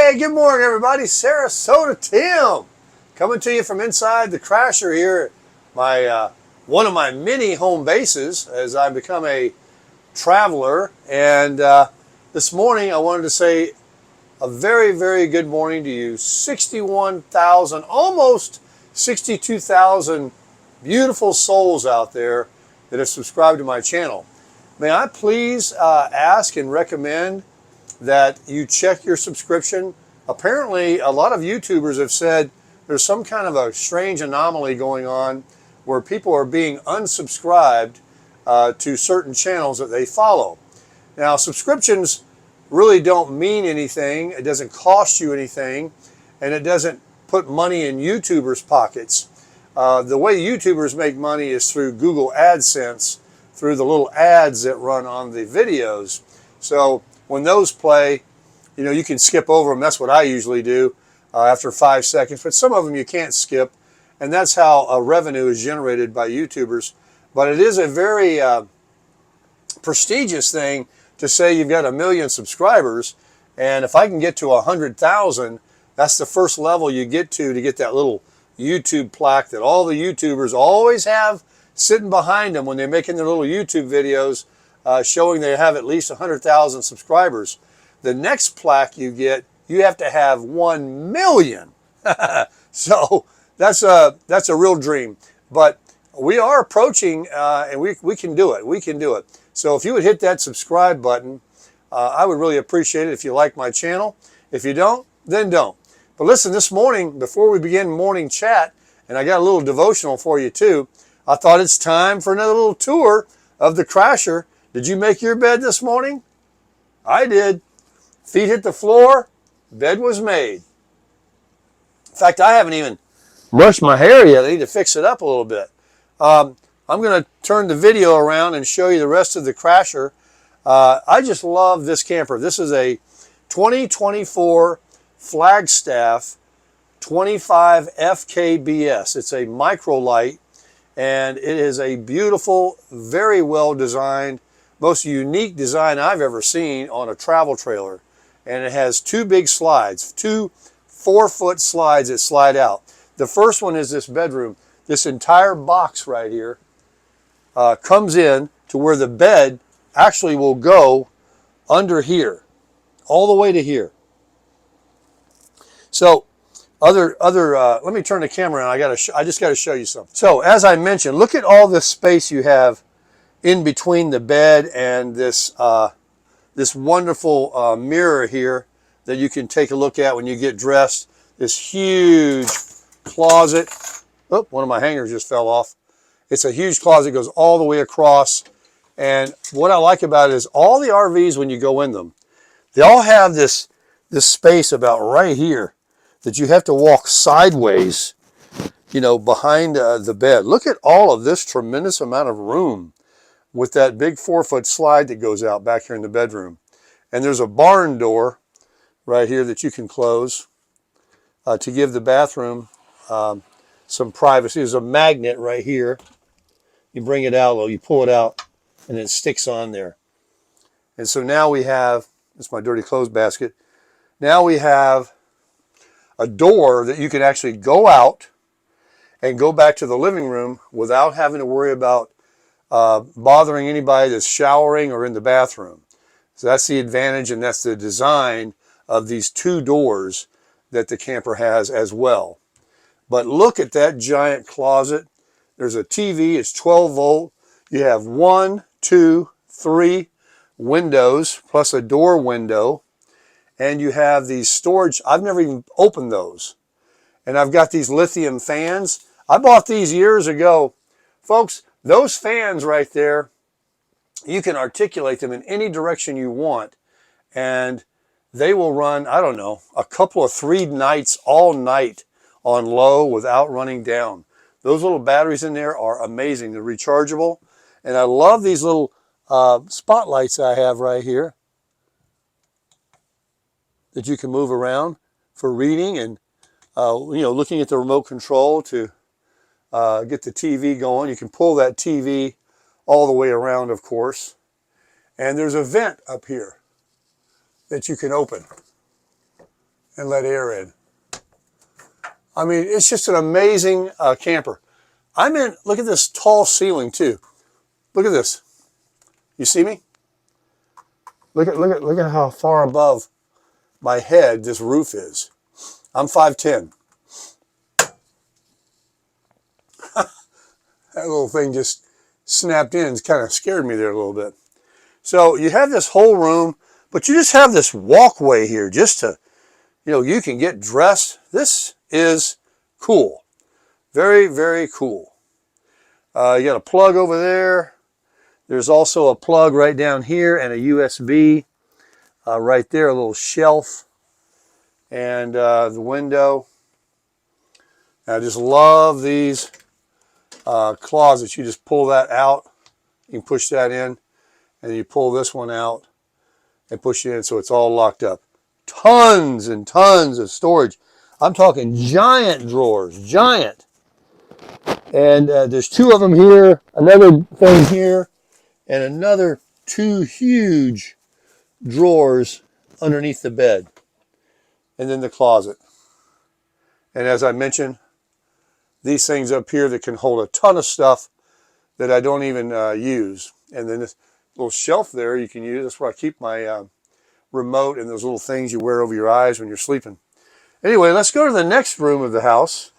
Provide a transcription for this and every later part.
Hey, good morning, everybody. Sarasota Tim coming to you from inside the Crasher here, my one of my many home bases as I become a traveler. And this morning, I wanted to say a very, very good morning to you. 61,000, almost 62,000 beautiful souls out there that have subscribed to my channel. May I please ask and recommend that you check your subscription. Apparently, a lot of YouTubers have said there's some kind of a strange anomaly going on where people are being unsubscribed to certain channels that they follow. Now, subscriptions really don't mean anything. It doesn't cost you anything, and it doesn't put money in YouTubers' pockets. The way YouTubers make money is through Google AdSense, through the little ads that run on the videos. So when those play, you know, you can skip over them. That's what I usually do after 5 seconds. But some of them you can't skip, and that's how revenue is generated by YouTubers. But it is a very prestigious thing to say you've got 1 million subscribers, and if I can get to 100,000, that's the first level you get to get that little YouTube plaque that all the YouTubers always have sitting behind them when they're making their little YouTube videos showing they have at least 100,000 subscribers. The next plaque you get, you have to have 1 million. So that's a real dream. But we are approaching, and we can do it. We can do it. So if you would hit that subscribe button, I would really appreciate it if you like my channel. If you don't, then don't. But listen, this morning, before we begin morning chat, and I got a little devotional for you too, I thought it's time for another little tour of the Crasher. Did you make your bed this morning? I did. Feet hit the floor, bed was made. In fact, I haven't even brushed my hair yet. I need to fix it up a little bit. I'm going to turn the video around and show you the rest of the Crasher. I just love this camper. This is a 2024 Flagstaff 25 FKBS. It's a microlight, and it is a beautiful, very well designed, most unique design I've ever seen on a travel trailer. And it has two big slides, two 4-foot slides that slide out. The first one is this bedroom. This entire box right here comes in to where the bed actually will go under here, all the way to here. So let me turn the camera on. I just got to show you something. So as I mentioned, look at all this space you have in between the bed and this this wonderful mirror here that you can take a look at when you get dressed. This huge closet. Oh, one of my hangers just fell off. It's a huge closet, goes all the way across. And what I like about it is all the RVs, when you go in them, they all have this space about right here that you have to walk sideways, you know, behind the bed. Look at all of this tremendous amount of room with that big 4-foot slide that goes out back here in the bedroom. And there's a barn door right here that you can close to give the bathroom some privacy. There's a magnet right here. You bring it out, you pull it out, and it sticks on there. And so now we have, it's my dirty clothes basket. Now we have a door that you can actually go out and go back to the living room without having to worry about bothering anybody that's showering or in the bathroom. So that's the advantage, and that's the design of these two doors that the camper has as well. But look at that giant closet. There's a TV, it's 12 volt. You have 1, 2, 3 windows plus a door window. And you have these storage. I've never even opened those. And I've got these lithium fans. I bought these years ago. Folks, those fans right there, you can articulate them in any direction you want. And they will run, I don't know, a couple of 3 nights all night on low without running down. Those little batteries in there are amazing. They're rechargeable. And I love these little spotlights I have right here that you can move around for reading and you know, looking at the remote control to get the TV going. You can pull that TV all the way around, of course. And there's a vent up here that you can open. and let air in. I mean, it's just an amazing camper. Look at this tall ceiling too. Look at this. You see me? Look at how far above my head this roof is. I'm 5'10". That little thing just snapped in. It kind of scared me there a little bit. So you have this whole room, but you just have this walkway here just to, you can get dressed. This is cool. Very, very cool. You got a plug over there. There's also a plug right down here and a USB right there, a little shelf, and the window. I just love these closets. You just pull that out. You can push that in, and you pull this one out and push it in so it's all locked up. Tons and tons of storage. I'm talking giant drawers, giant. And there's two of them here, another thing here, and another two huge drawers underneath the bed. And then the closet. And as I mentioned, these things up here that can hold a ton of stuff that I don't even use. And then this little shelf there you can use. That's where I keep my remote and those little things you wear over your eyes when you're sleeping. Anyway, let's go to the next room of the house.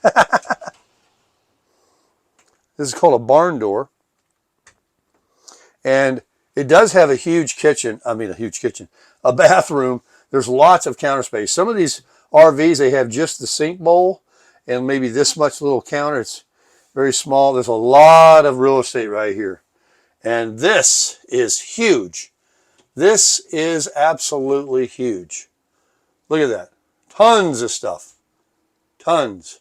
This is called a barn door. And it does have a huge kitchen. A bathroom. There's lots of counter space. Some of these RVs, they have just the sink bowl and maybe this much little counter. It's very small. There's a lot of real estate right here. And this is huge. This is absolutely huge. Look at that. Tons of stuff. Tons.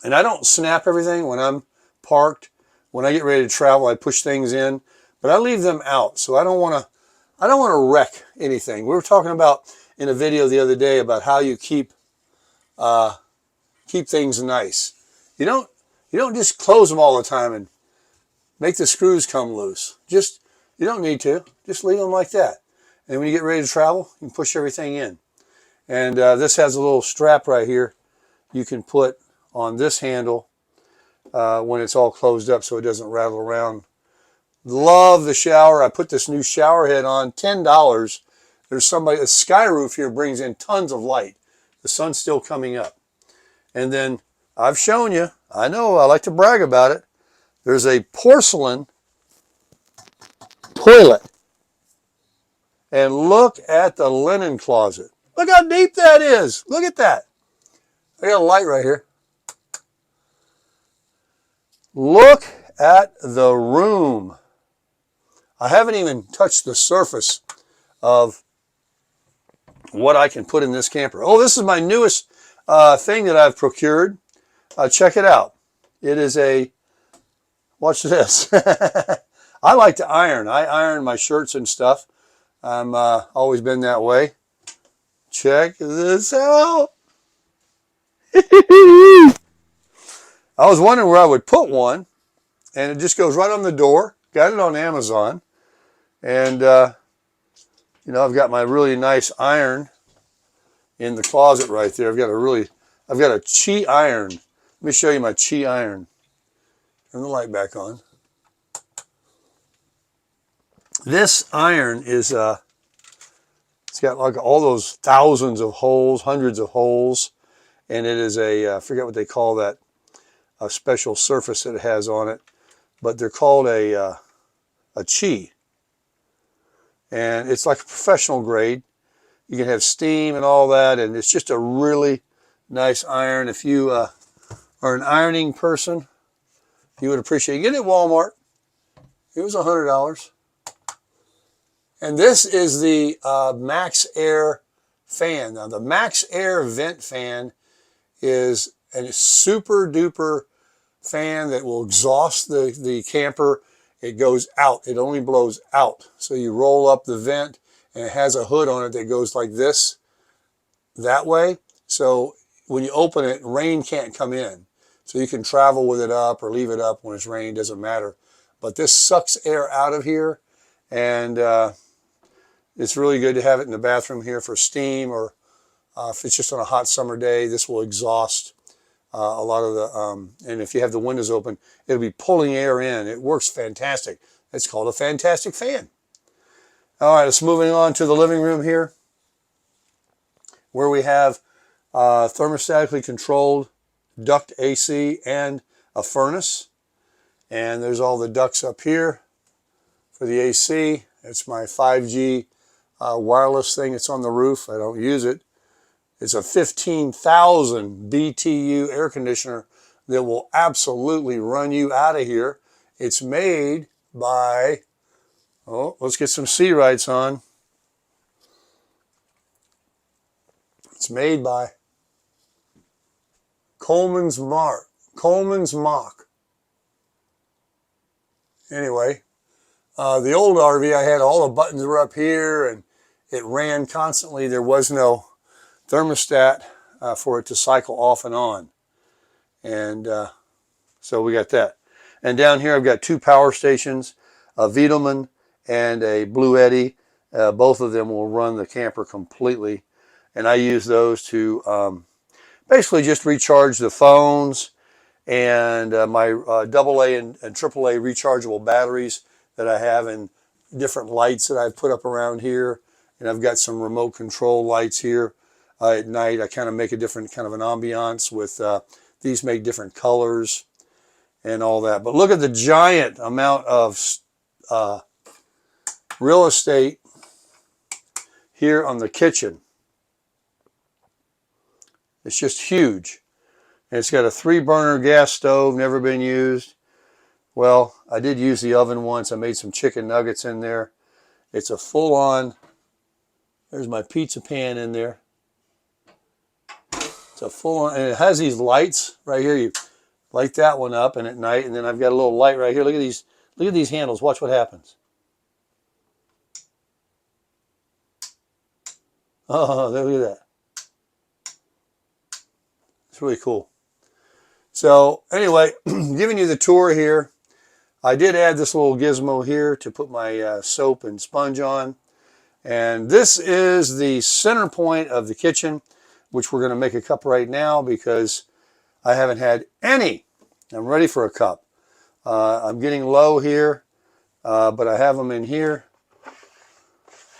And I don't snap everything when I'm parked. When I get ready to travel, I push things in, but I leave them out. So I don't want to wreck anything. We were talking about in a video the other day about how you keep things nice. You don't just close them all the time and make the screws come loose. You don't need to. Just leave them like that. And when you get ready to travel, you can push everything in. And this has a little strap right here you can put on this handle when it's all closed up so it doesn't rattle around. Love the shower. I put this new shower head on, $10. There's a sky roof here brings in tons of light. The sun's still coming up. And then I've shown you, I know I like to brag about it, there's a porcelain toilet. And look at the linen closet. Look how deep that is. Look at that. I got a light right here. Look at the room. I haven't even touched the surface of what I can put in this camper. Oh, this is my newest thing that I've procured. Check it out. It is watch this. I like to iron. I iron my shirts and stuff. I'm always been that way. Check this out. I was wondering where I would put one, and it just goes right on the door. Got it on Amazon. And, I've got my really nice iron in the closet right there. I've got a Chi iron. Let me show you my Chi iron. Turn the light back on. This iron is, it's got like all those thousands of holes, hundreds of holes. And it is I forget what they call that, a special surface that it has on it. But they're called a Chi. And it's like a professional grade. You can have steam and all that, and it's just a really nice iron. If you are an ironing person, you would appreciate it. Get it at Walmart. It was $100. And this is the Max Air fan. Now, the Max Air vent fan is a super duper fan that will exhaust the camper. It goes out. It only blows out. So you roll up the vent, and it has a hood on it that goes like this, that way. So when you open it, rain can't come in. So you can travel with it up or leave it up when it's raining, doesn't matter. But this sucks air out of here, and It's really good to have it in the bathroom here for steam, or if it's just on a hot summer day, this will exhaust a lot of the, and if you have the windows open, it'll be pulling air in. It works fantastic. It's called a fantastic fan. All right, let's moving on to the living room here, where we have thermostatically controlled duct AC and a furnace. And there's all the ducts up here for the AC. It's my 5G wireless thing. It's on the roof. I don't use it. It's a 15,000 BTU air conditioner that will absolutely run you out of here. It's made by, oh, let's get some sea rights on. It's made by Coleman's Mock. Anyway, the old RV, I had all the buttons were up here and it ran constantly. There was no thermostat for it to cycle off and on. And so we got that. And down here I've got two power stations, a Wiedemann and a Blue Eddy. Both of them will run the camper completely. And I use those to basically just recharge the phones and my AA and AAA rechargeable batteries that I have, and different lights that I've put up around here. And I've got some remote control lights here at night. I kind of make a different kind of an ambiance with these make different colors and all that. But look at the giant amount of real estate here on the kitchen. It's just huge. And it's got a 3-burner gas stove, never been used. Well, I did use the oven once. I made some chicken nuggets in there. It's a full-on, there's my pizza pan in there. It's a full-on, and it has these lights right here. You light that one up and at night, and then I've got a little light right here. Look at these handles. Watch what happens. Oh, look at that. It's really cool. So anyway, giving you the tour here. I did add this little gizmo here to put my soap and sponge on. And this is the center point of the kitchen, which we're going to make a cup right now because I haven't had any. I'm ready for a cup. I'm getting low here, but I have them in here.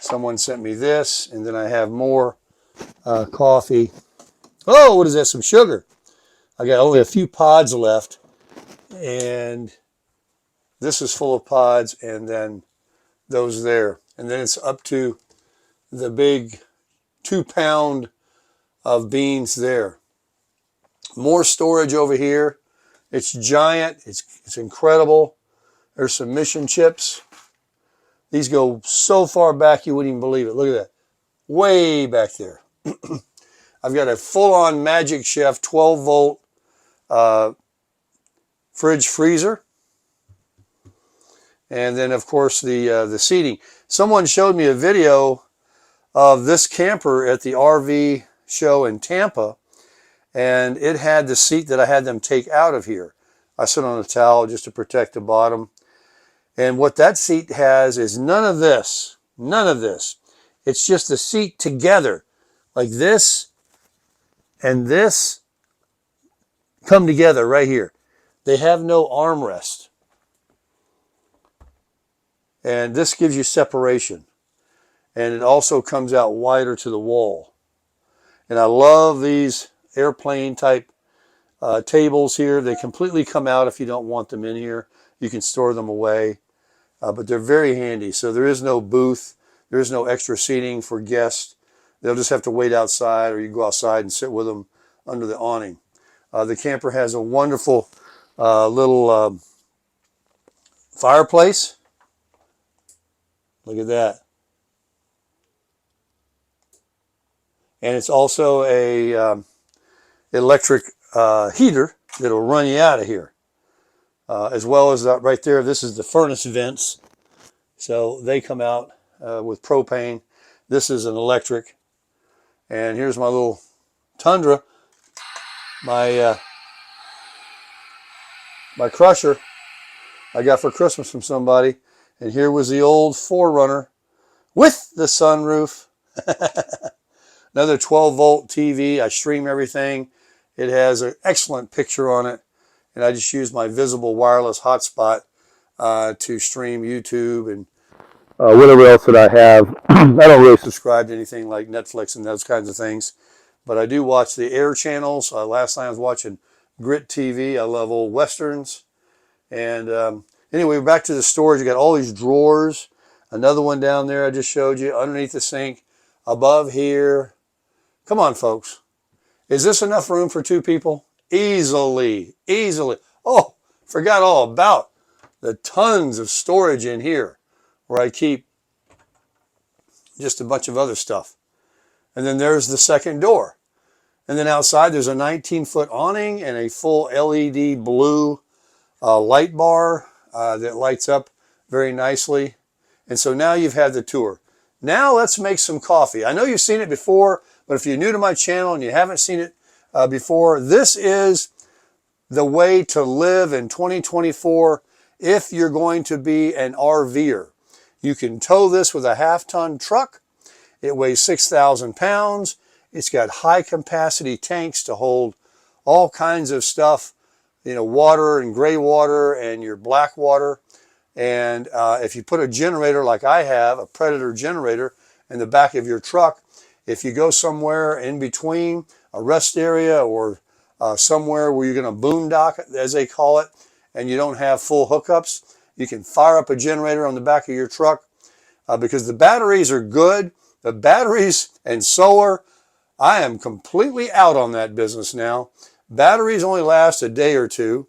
Someone sent me this, and then I have more coffee. Oh, what is that? Some sugar. I got only a few pods left, and this is full of pods, and then those there. And then it's up to the big 2-pound of beans there. More storage over here. It's giant. It's incredible. There's some mission chips. These go so far back you wouldn't even believe it. Look at that. Way back there. I've got a full-on Magic Chef 12-volt fridge freezer. And then, of course, the seating. Someone showed me a video of this camper at the RV show in Tampa, and it had the seat that I had them take out of here. I sit on a towel just to protect the bottom. And what that seat has is none of this. None of this. It's just the seat together. Like this and this come together right here. They have no armrest. And this gives you separation. And it also comes out wider to the wall. And I love these airplane type tables here. They completely come out if you don't want them in here. You can store them away. But they're very handy. So there is no booth. There is no extra seating for guests. They'll just have to wait outside, or you go outside and sit with them under the awning. The camper has a wonderful little fireplace. Look at that. And it's also a electric heater that'll run you out of here. As well as that right there, this is the furnace vents. So they come out with propane. This is an electric. And here's my little Tundra, my crusher I got for Christmas from somebody. And here was the old 4Runner with the sunroof. Another 12-volt TV. I stream everything. It has an excellent picture on it. And I just use my visible wireless hotspot to stream YouTube and whatever else that I have. I don't really subscribe to anything like Netflix and those kinds of things. But I do watch the air channels. Last night I was watching Grit TV. I love old westerns. And anyway, back to the storage. You got all these drawers. Another one down there I just showed you underneath the sink. Above here. Come on, folks. Is this enough room for two people? Easily. Easily. Oh, forgot all about the tons of storage in here where I keep just a bunch of other stuff. And then there's the second door. And then outside there's a 19-foot awning and a full LED blue light bar that lights up very nicely. And so now you've had the tour. Now let's make some coffee. I know you've seen it before, but if you're new to my channel and you haven't seen it before, this is the way to live in 2024 if you're going to be an RVer. You can tow this with a half-ton truck. It weighs 6,000 pounds. It's got high capacity tanks to hold all kinds of stuff, you know, water and gray water and your black water. And if you put a generator like I have, a Predator generator in the back of your truck, if you go somewhere in between a rest area or somewhere where you're going to boondock, as they call it, and you don't have full hookups, you can fire up a generator on the back of your truck because the batteries are good. The batteries and solar, I am completely out on that business now. Batteries only last a day or two.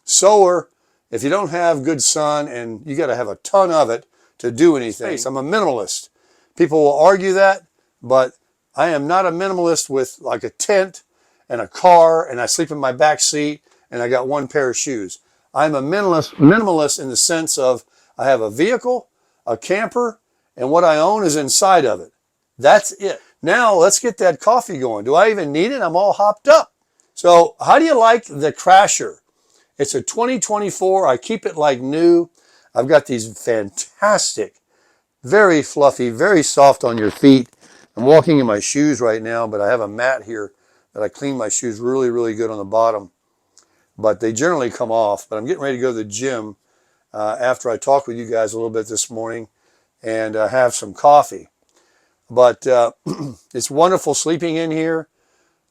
Solar, if you don't have good sun, and you got to have a ton of it to do anything. I'm a minimalist. People will argue that, but I am not a minimalist with like a tent and a car, and I sleep in my back seat, and I got one pair of shoes. I'm a minimalist in the sense of I have a vehicle, a camper, and what I own is inside of it. That's it. Now let's get that coffee going. Do I even need it? I'm all hopped up. So how do you like the Crasher? It's a 2024. I keep it like new. I've got these fantastic, very fluffy, very soft on your feet. I'm walking in my shoes right now, but I have a mat here that I clean my shoes really, really good on the bottom. But they generally come off. But I'm getting ready to go to the gym after I talk with you guys a little bit this morning and have some coffee. But it's wonderful sleeping in here.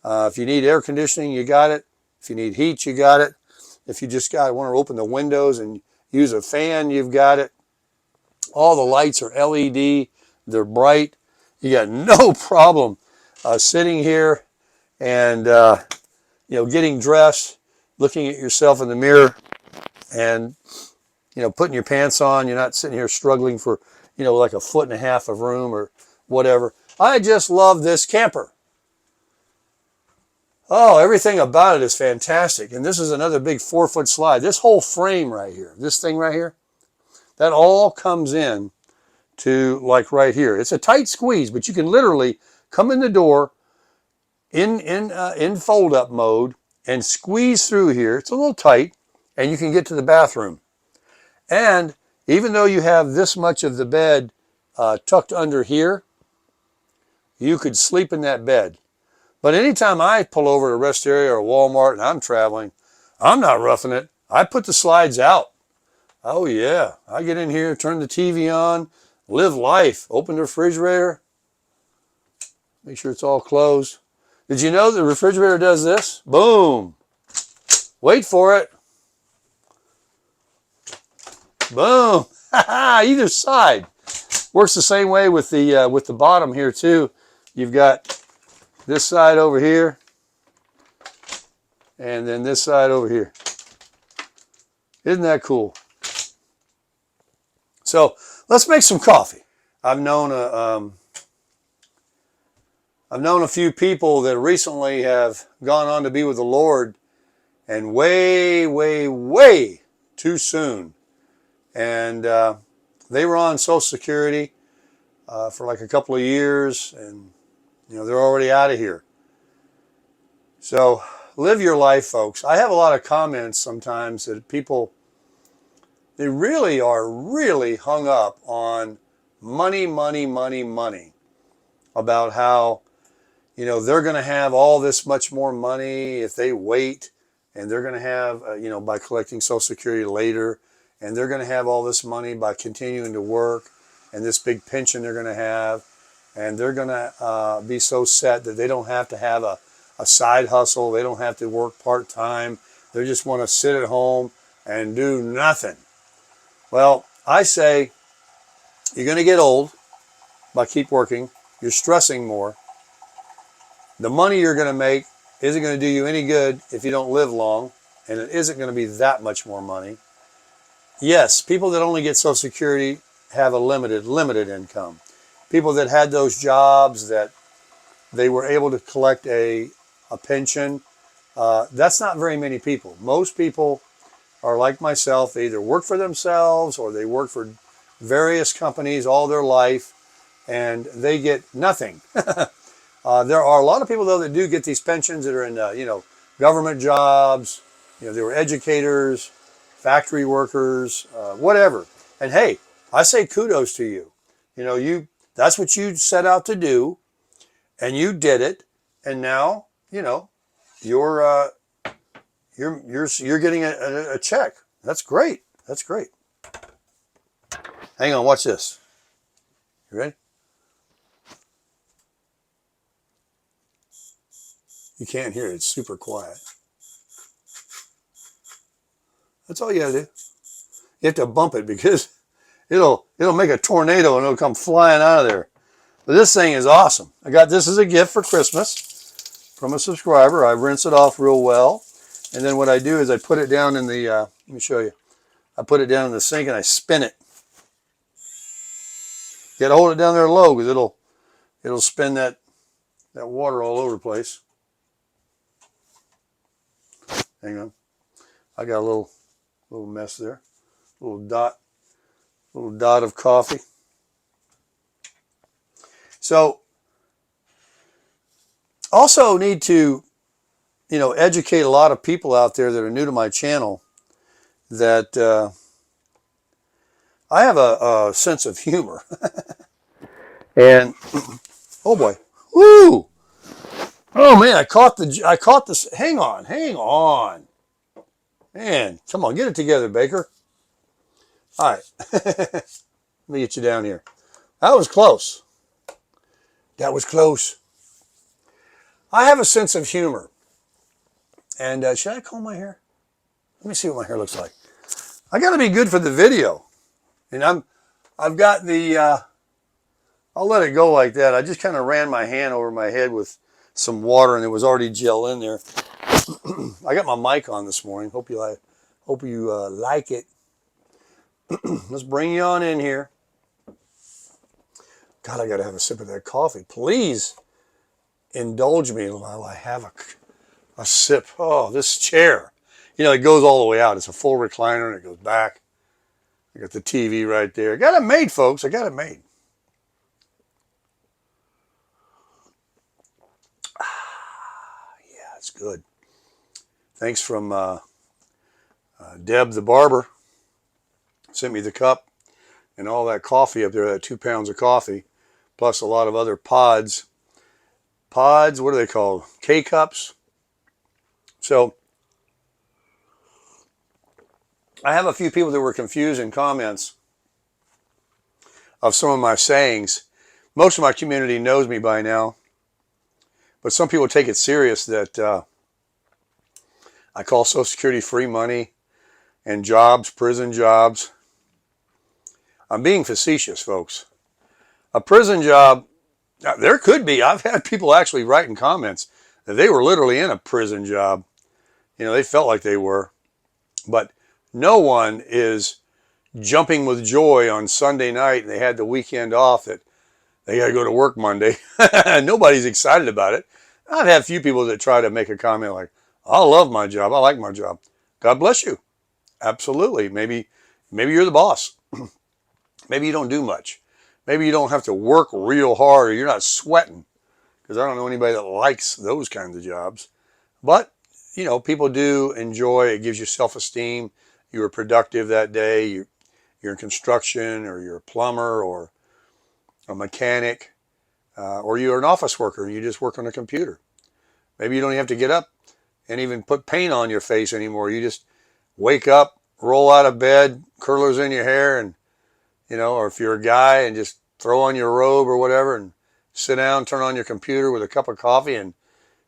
If you need air conditioning, you got it. If you need heat, you got it. If you just want to open the windows and use a fan, you've got it. All the lights are LED. They're bright. You got no problem sitting here and you know, getting dressed, looking at yourself in the mirror, and you know, putting your pants on. You're not sitting here struggling for, you know, like a foot and a half of room or whatever. I just love this camper. Oh, everything about it is fantastic. And this is another big 4-foot slide. This whole frame right here, this thing right here, that all comes in to like right here. It's a tight squeeze, but you can literally come in the door in fold-up mode and squeeze through here. It's a little tight, and you can get to the bathroom. And even though you have this much of the bed tucked under here, you could sleep in that bed. But anytime I pull over to a rest area or Walmart and I'm traveling, I'm not roughing it. I put the slides out. Oh yeah, I get in here, turn the TV on, live life, open the refrigerator, make sure it's all closed. Did you know the refrigerator does this? Boom. Wait for it. Boom. Either side. Works the same way with the bottom here too. You've got this side over here, and then this side over here. Isn't that cool? So let's make some coffee. I've known a few people that recently have gone on to be with the Lord, and way, way, way too soon. And they were on Social Security for like a couple of years, and you know, they're already out of here. So live your life, folks. I have a lot of comments sometimes that people, they really are really hung up on money, money, money, money, about how, you know, they're going to have all this much more money if they wait, and they're going to have, you know, by collecting Social Security later, and they're going to have all this money by continuing to work, and this big pension they're going to have, and they're going to be so set that they don't have to have a side hustle. They don't have to work part-time. They just want to sit at home and do nothing. Well, I say you're going to get old by keep working. You're stressing more. The money you're going to make isn't going to do you any good if you don't live long, and it isn't going to be that much more money. Yes, people that only get Social Security have a limited income. People that had those jobs that they were able to collect a pension, that's not very many people. Most people are like myself. They either work for themselves or they work for various companies all their life, and they get nothing. There are a lot of people, though, that do get these pensions that are in, you know, government jobs. You know, they were educators, factory workers, whatever. And hey, I say kudos to you. You know, that's what you set out to do, and you did it. And now, you know, you're getting a check. That's great. That's great. Hang on, watch this. You ready? You can't hear it. It's super quiet. That's all you gotta do. You have to bump it because it'll make a tornado and it'll come flying out of there. But this thing is awesome. I got this as a gift for Christmas from a subscriber. I rinse it off real well, and then what I do is I put it down in the. Let me show you. I put it down in the sink and I spin it. You gotta hold it down there low because it'll spin that water all over the place. Hang on. I got a little mess there. Little dot of coffee. So also need to, you know, educate a lot of people out there that are new to my channel that I have a sense of humor. And oh boy, woo! Oh man, I caught this. Hang on, man. Come on, get it together, Baker. All right, let me get you down here. That was close. That was close. I have a sense of humor, and should I comb my hair? Let me see what my hair looks like. I got to be good for the video, and I've got the. I'll let it go like that. I just kind of ran my hand over my head with some water, and it was already gel in there. I got my mic on this morning. Hope you like it. Let's bring you on in here. God, I got to have a sip of that coffee. Please indulge me while I have a sip. Oh, this chair. You know, it goes all the way out. It's a full recliner, and it goes back. I got the TV right there. I got it made, folks. I got it made. Yeah, it's good. Thanks from Deb the barber. Sent me the cup and all that coffee up there, that 2 pounds of coffee, plus a lot of other pods. Pods, what are they called? K-cups. So I have a few people that were confused in comments of some of my sayings. Most of my community knows me by now, but some people take it serious that I call Social Security free money and jobs, prison jobs. I'm being facetious, folks. A prison job, there could be. I've had people actually write in comments that they were literally in a prison job. You know, they felt like they were. But no one is jumping with joy on Sunday night and they had the weekend off that they got to go to work Monday. Nobody's excited about it. I've had a few people that try to make a comment like, I love my job. I like my job. God bless you. Absolutely. Maybe you're the boss. Maybe you don't do much. Maybe you don't have to work real hard or you're not sweating, because I don't know anybody that likes those kinds of jobs. But, you know, people do enjoy. It gives you self-esteem. You were productive that day. You're in construction, or you're a plumber, or a mechanic, or you're an office worker and you just work on a computer. Maybe you don't even have to get up and even put paint on your face anymore. You just wake up, roll out of bed, curlers in your hair, and, or if you're a guy, and just throw on your robe or whatever and sit down, turn on your computer with a cup of coffee and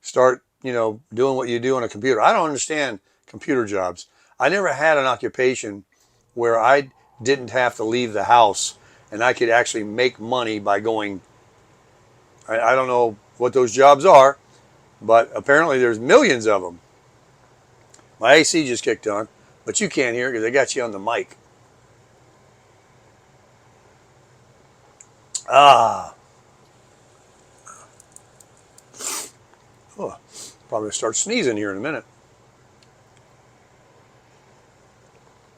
start, doing what you do on a computer. I don't understand computer jobs. I never had an occupation where I didn't have to leave the house and I could actually make money by going. I don't know what those jobs are, but apparently there's millions of them. My AC just kicked on, but you can't hear it because they got you on the mic. Ah. Oh, probably start sneezing here in a minute.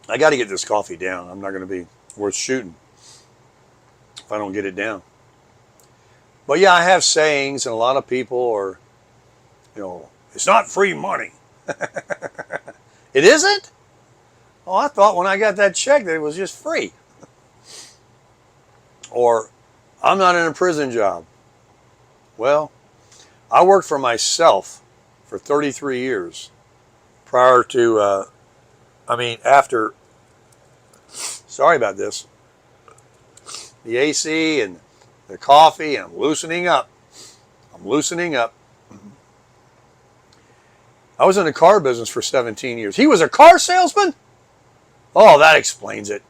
I got to get this coffee down. I'm not going to be worth shooting if I don't get it down. But yeah, I have sayings, and a lot of people are, it's not free money. It isn't? Oh, I thought when I got that check that it was just free. Or, I'm not in a prison job. Well, I worked for myself for 33 years prior to, after, sorry about this, the AC and the coffee, and I'm loosening up. I was in the car business for 17 years. He was a car salesman? Oh, that explains it.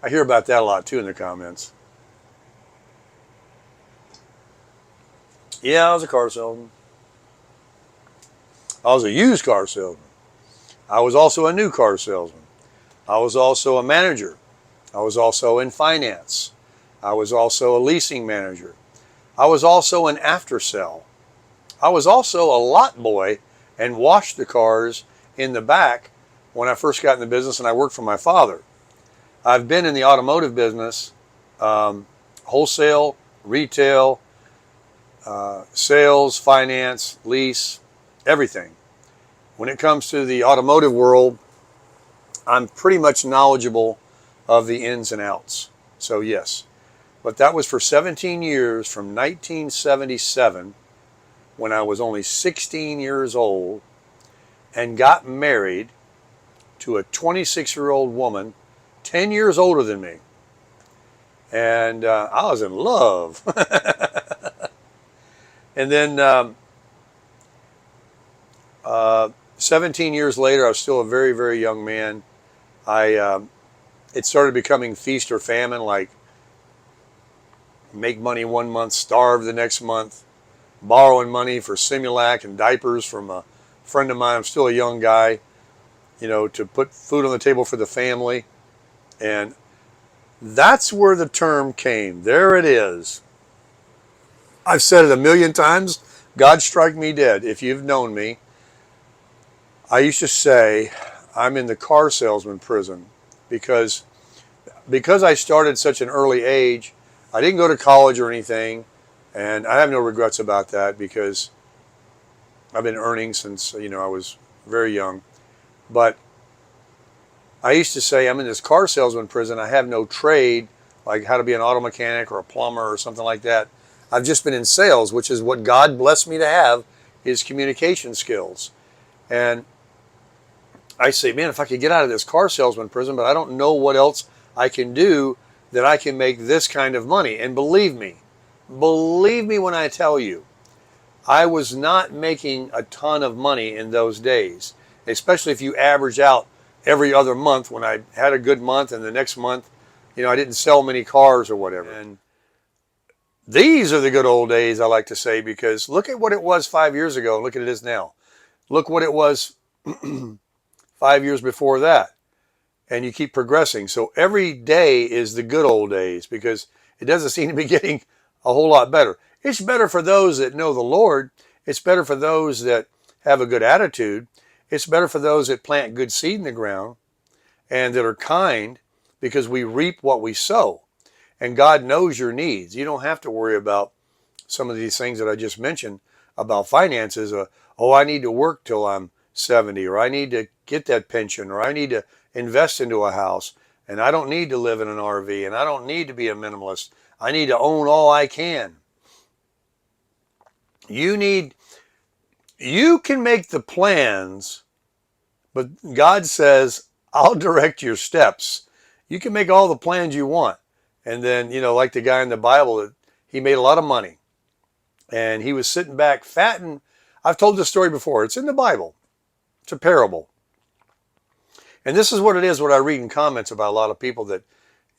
I hear about that a lot too in the comments. Yeah, I was a car salesman. I was a used car salesman. I was also a new car salesman. I was also a manager. I was also in finance. I was also a leasing manager. I was also an after sale. I was also a lot boy and washed the cars in the back when I first got in the business, and I worked for my father. I've been in the automotive business, wholesale, retail, sales, finance, lease, everything. When it comes to the automotive world, I'm pretty much knowledgeable of the ins and outs. So yes, but that was for 17 years, from 1977, when I was only 16 years old, and got married to a 26-year-old woman, 10 years older than me. And I was in love. And then 17 years later, I was still a very, very young man. It started becoming feast or famine, like make money one month, starve the next month, borrowing money for Similac and diapers from a friend of mine. I'm still a young guy, to put food on the table for the family. And that's where the term came. There it is. I've said it a million times. God strike me dead. If you've known me, I used to say I'm in the car salesman prison because I started such an early age. I didn't go to college or anything, and I have no regrets about that because I've been earning since, I was very young. But I used to say I'm in this car salesman prison. I have no trade, like how to be an auto mechanic or a plumber or something like that. I've just been in sales, which is what God blessed me to have, is communication skills. And I say, man, if I could get out of this car salesman prison, but I don't know what else I can do that I can make this kind of money. And believe me when I tell you, I was not making a ton of money in those days, especially if you average out every other month. When I had a good month and the next month, I didn't sell many cars or whatever. And these are the good old days, I like to say, because look at what it was 5 years ago and look at it is now. Look what it was 5 years before that. And you keep progressing. So every day is the good old days because it doesn't seem to be getting a whole lot better. It's better for those that know the Lord. It's better for those that have a good attitude. It's better for those that plant good seed in the ground and that are kind, because we reap what we sow. And God knows your needs. You don't have to worry about some of these things that I just mentioned about finances. I need to work till I'm 70, or I need to get that pension, or I need to invest into a house, and I don't need to live in an RV, and I don't need to be a minimalist. I need to own all I can. You can make the plans, but God says, I'll direct your steps. You can make all the plans you want. And then, like the guy in the Bible, he made a lot of money. And he was sitting back fat. And I've told this story before. It's in the Bible. It's a parable. And this is what it is, what I read in comments about a lot of people that,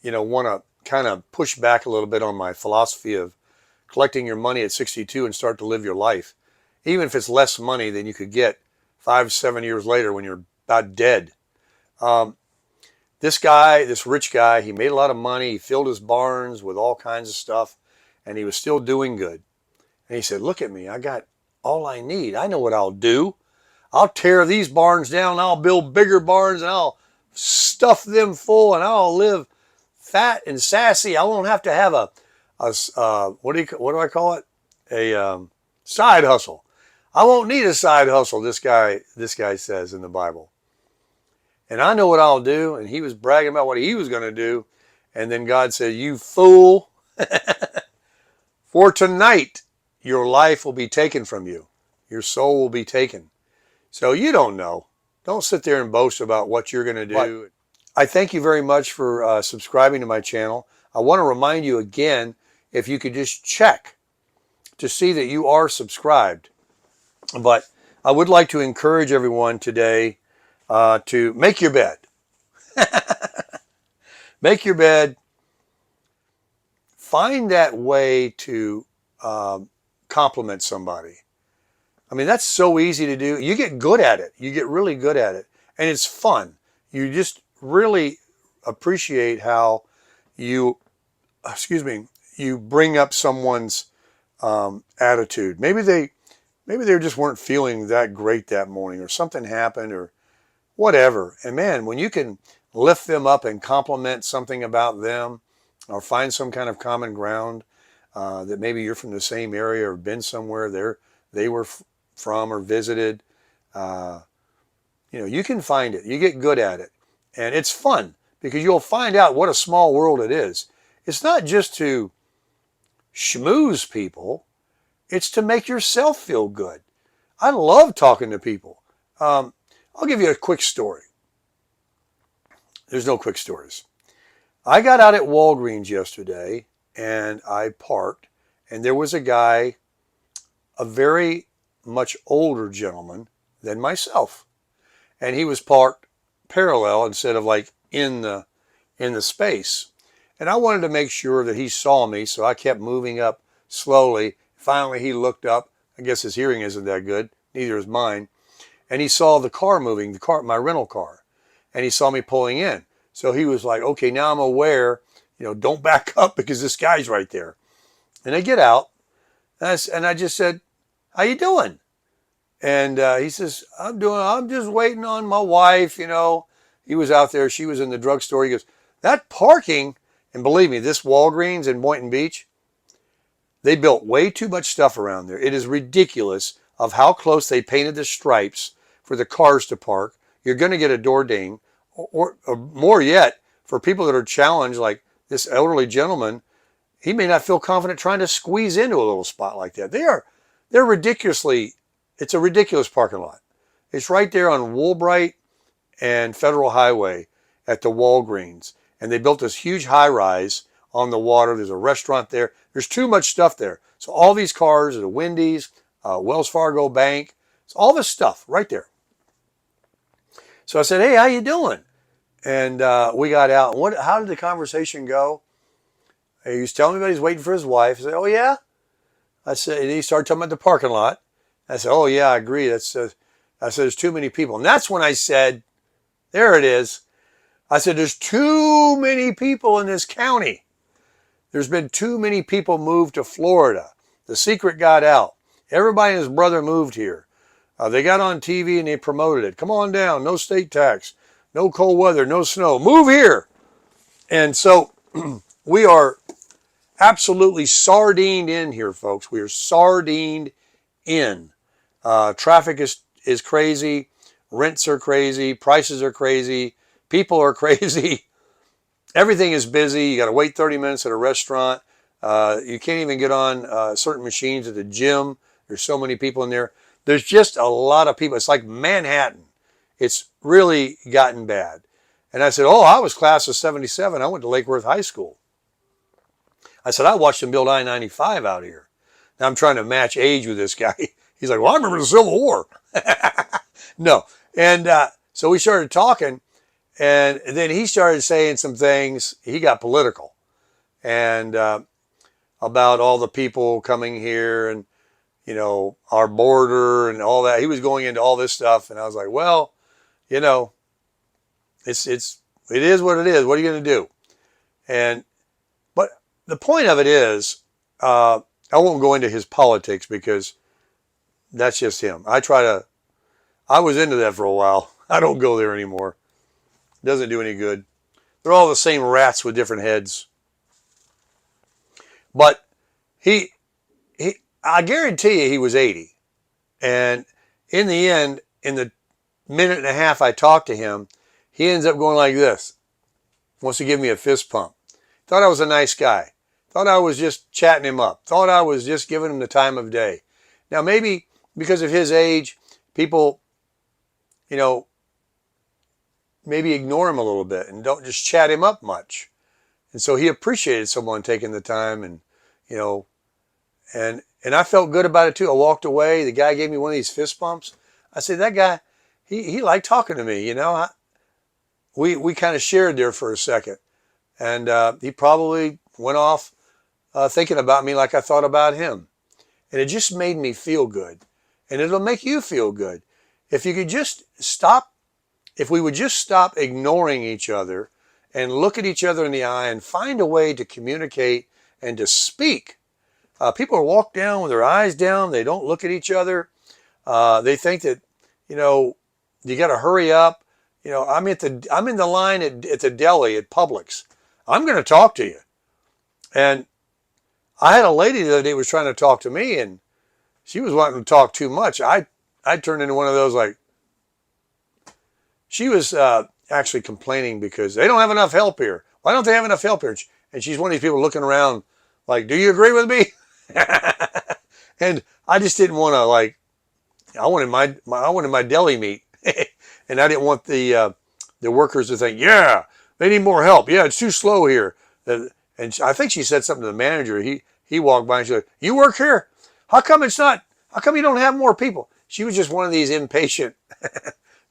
want to kind of push back a little bit on my philosophy of collecting your money at 62 and start to live your life. Even if it's less money than you could get 5-7 years later when you're about dead. This rich guy, he made a lot of money. He filled his barns with all kinds of stuff, and he was still doing good. And he said, look at me. I got all I need. I know what I'll do. I'll tear these barns down. I'll build bigger barns, and I'll stuff them full, and I'll live fat and sassy. I won't have to have a what do I call it? A side hustle. I won't need a side hustle, this guy says in the Bible. And I know what I'll do. And he was bragging about what he was going to do. And then God said, you fool, for tonight your life will be taken from you. Your soul will be taken. So you don't know. Don't sit there and boast about what you're going to do. But I thank you very much for subscribing to my channel. I want to remind you again, if you could just check to see that you are subscribed. But I would like to encourage everyone today to make your bed. Make your bed. Find that way to compliment somebody. I mean, that's so easy to do. You get good at it. You get really good at it. And it's fun. You just really appreciate how you bring up someone's attitude. Maybe they just weren't feeling that great that morning, or something happened, or whatever. And man, when you can lift them up and compliment something about them, or find some kind of common ground, that maybe you're from the same area or been somewhere they were from or visited, you can find it. You get good at it. And it's fun because you'll find out what a small world it is. It's not just to schmooze people. It's to make yourself feel good. I love talking to people. I'll give you a quick story. There's no quick stories. I got out at Walgreens yesterday and I parked, and there was a guy, a very much older gentleman than myself. And he was parked parallel instead of like in the space. And I wanted to make sure that he saw me, so I kept moving up slowly. Finally, he looked up. I guess his hearing isn't that good. Neither is mine. And he saw the car moving, my rental car. And he saw me pulling in. So he was like, okay, now I'm aware, don't back up because this guy's right there. And I get out, and I just said, how you doing? And he says, I'm just waiting on my wife, He was out there. She was in the drugstore. He goes, that parking, and believe me, this Walgreens in Boynton Beach, they built way too much stuff around there. It is ridiculous of how close they painted the stripes for the cars to park. You're going to get a door ding. Or more yet, for people that are challenged, like this elderly gentleman, he may not feel confident trying to squeeze into a little spot like that. They're ridiculously, it's a ridiculous parking lot. It's right there on Woolbright and Federal Highway at the Walgreens. And they built this huge high-rise on the water. There's a restaurant there. There's too much stuff there. So all these cars, the Wendy's, Wells Fargo Bank, it's all this stuff right there. So I said, hey, how you doing? And we got out. How did the conversation go? He was telling me about he's waiting for his wife. I said, oh, yeah? I said, and he started talking about the parking lot. I said, oh, yeah, I agree. I said, there's too many people. And that's when I said, there it is. I said, there's too many people in this county. There's been too many people moved to Florida. The secret got out. Everybody and his brother moved here. They got on TV and they promoted it. Come on down. No state tax. No cold weather. No snow. Move here. And so we are absolutely sardined in here, folks. We are sardined in. Traffic is crazy. Rents are crazy. Prices are crazy. People are crazy. Everything is busy. You got to wait 30 minutes at a restaurant. You can't even get on certain machines at the gym. There's so many people in there. There's just a lot of people. It's like Manhattan. It's really gotten bad. And I said, oh, I was class of 77. I went to Lake Worth High School. I said, I watched them build I-95 out here. Now I'm trying to match age with this guy. He's like, well, I remember the Civil War. No. And so we started talking, and then he started saying some things. He got political. And about all the people coming here and, you know, our border and all that. He was going into all this stuff. And I was like, well, you know, it is what it is. What are you going to do? But the point of it is, I won't go into his politics because that's just him. I was into that for a while. I don't go there anymore. It doesn't do any good. They're all the same rats with different heads. But I guarantee you he was 80. And in the end, in the minute and a half I talked to him, he ends up going like this. Wants to give me a fist pump. Thought I was a nice guy. Thought I was just chatting him up. Thought I was just giving him the time of day. Now maybe because of his age, people, you know, maybe ignore him a little bit and don't just chat him up much. And so he appreciated someone taking the time and, you know, and I felt good about it too. I walked away. The guy gave me one of these fist bumps. I said, that guy, he liked talking to me, you know. We kind of shared there for a second. And he probably went off thinking about me like I thought about him. And it just made me feel good. And it'll make you feel good. If you could just stop, if we would just stop ignoring each other and look at each other in the eye and find a way to communicate and to speak. People walk down with their eyes down. They don't look at each other. They think that, you know, you got to hurry up. You know, I'm in the line at the deli at Publix. I'm going to talk to you. And I had a lady the other day who was trying to talk to me, and she was wanting to talk too much. I turned into one of those, like, she was actually complaining because they don't have enough help here. Why don't they have enough help here? And she's one of these people looking around like, do you agree with me? And I just didn't want to, like, I wanted my deli meat. And I didn't want the workers to think, yeah, they need more help. Yeah, it's too slow here. And I think she said something to the manager. He walked by and she said, you work here? How come you don't have more people? She was just one of these impatient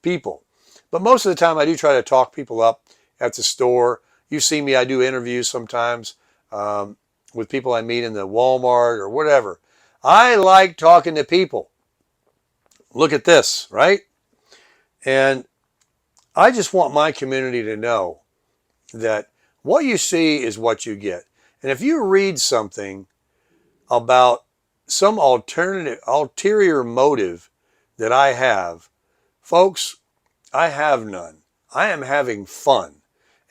people. But most of the time I do try to talk people up at the store. You see me, I do interviews sometimes with people I meet in the Walmart or whatever. I like talking to people. Look at this, right? And I just want my community to know that what you see is what you get. And if you read something about some ulterior motive that I have, folks, I have none. I am having fun.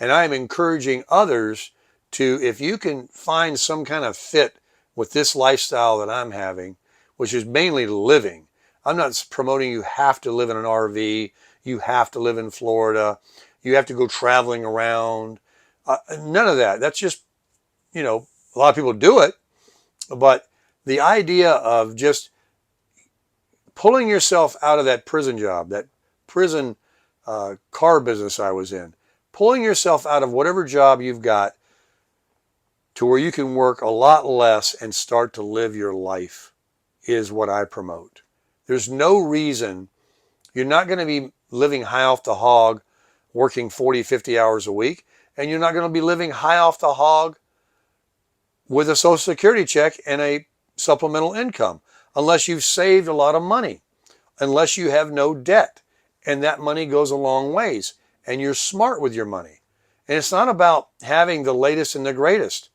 And I am encouraging others to, if you can find some kind of fit with this lifestyle that I'm having, which is mainly living. I'm not promoting you have to live in an RV. You have to live in Florida. You have to go traveling around. None of that. That's just, you know, a lot of people do it. But the idea of just pulling yourself out of that prison job, that prison car business I was in, pulling yourself out of whatever job you've got to where you can work a lot less and start to live your life is what I promote. There's no reason you're not going to be living high off the hog, working 40, 50 hours a week, and you're not going to be living high off the hog with a Social Security check and a supplemental income, unless you've saved a lot of money, unless you have no debt, and that money goes a long ways, and you're smart with your money. And it's not about having the latest and the greatest.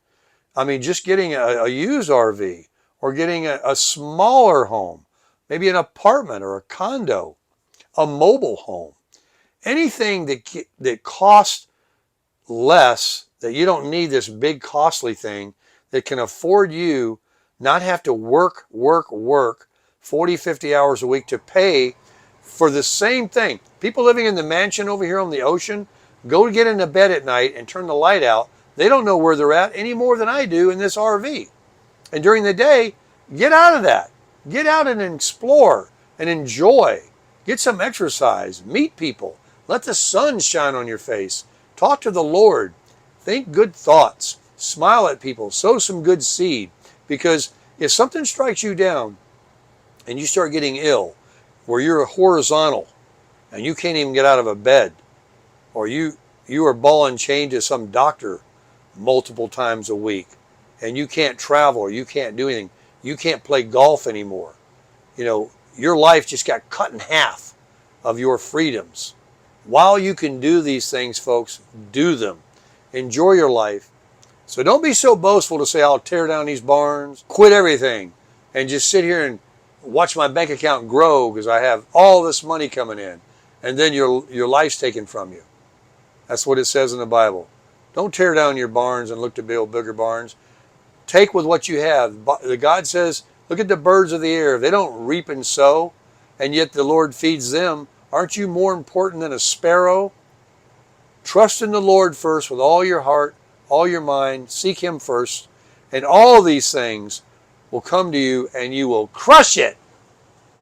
I mean, just getting a used RV or getting a smaller home, maybe an apartment or a condo, a mobile home, anything that costs less, that you don't need this big costly thing, that can afford you not have to work 40, 50 hours a week to pay for the same thing. People living in the mansion over here on the ocean, go to get into bed at night and turn the light out. They don't know where they're at any more than I do in this RV. And during the day, get out of that. Get out and explore and enjoy. Get some exercise. Meet people. Let the sun shine on your face. Talk to the Lord. Think good thoughts. Smile at people. Sow some good seed. Because if something strikes you down and you start getting ill, where you're horizontal and you can't even get out of a bed, or you are ball and chained to some doctor multiple times a week, and you can't travel, or you can't do anything, you can't play golf anymore. You know, your life just got cut in half of your freedoms. While you can do these things, folks, do them. Enjoy your life. So don't be so boastful to say, I'll tear down these barns, quit everything, and just sit here and watch my bank account grow because I have all this money coming in, and then your life's taken from you. That's what it says in the Bible. Don't tear down your barns and look to build bigger barns. Take with what you have. God says, look at the birds of the air. They don't reap and sow, and yet the Lord feeds them. Aren't you more important than a sparrow? Trust in the Lord first with all your heart, all your mind. Seek Him first, and all these things will come to you, and you will crush it.